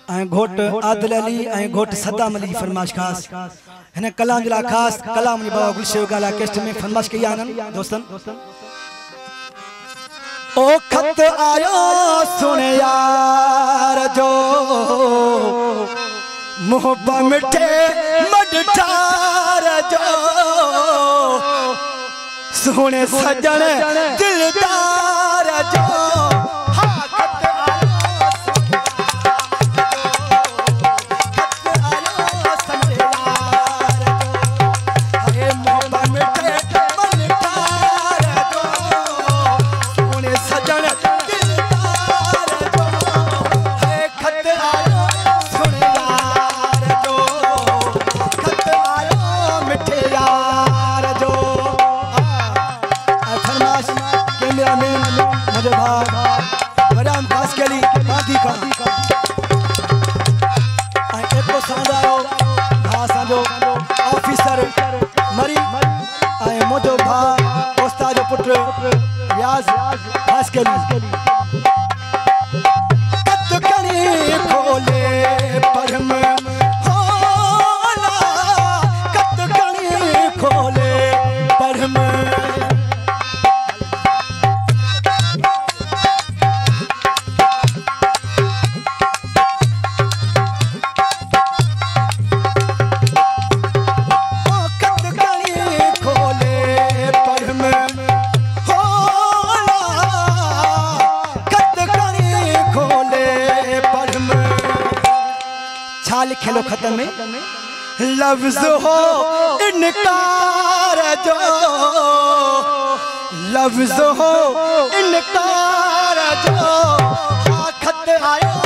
घोट आदिल अली घोट सद्दाम अली फरमाइश खास हिन कलाम जिला खास कलाम अली बाबा गुलशेव गाला केस्ट में फरमाइश कई आनन दोस्तन ओ खत आयो सुन यार जो मोहब्बत मिठे मडठार जो सोने सजन दिलदार जो ऑफिसर मरी मोजो भा उस्ताद पुत्र व्यास खास कली कत कणी खोले परम होला कत कणी खोले परम खेलो खत्म में लफ्ज हो इनकार जो लफ्ज हो इनकार जो खत आयो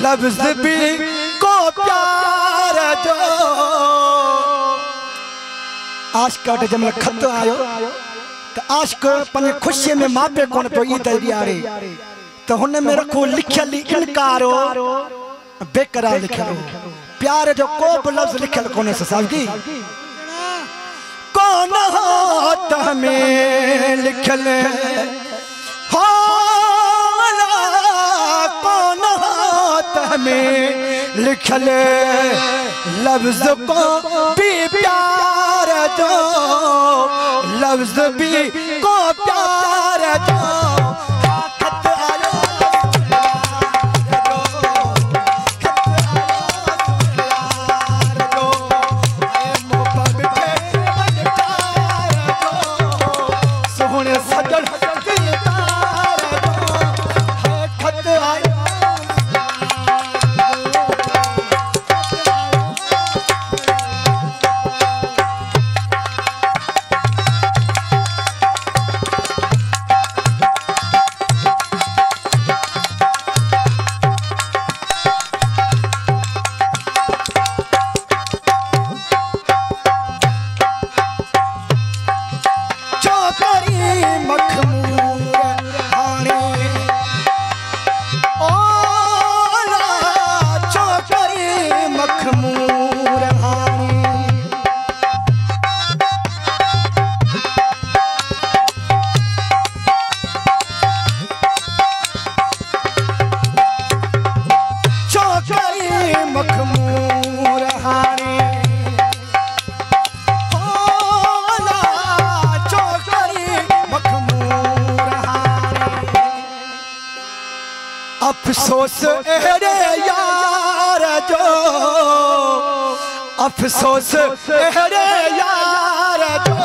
लफ्ज भी को प्यार जो आशिक जब खत आयो तो आशिक पंहिंजे खुशी में मापे कोन पियो ई त ॾियारे तो हुन में रखो लिखियल इनकारो बेकरार लिखियल प्यार जो को भी लफ्ज लिखियल कोने साहब जी कौन होत में लिखियल हो में लिखल लफ्ज को भी प्यार जो लफ्ज भी को प्यार जो अफसोस अहरे यार जो, अफसोस अहरे यार जो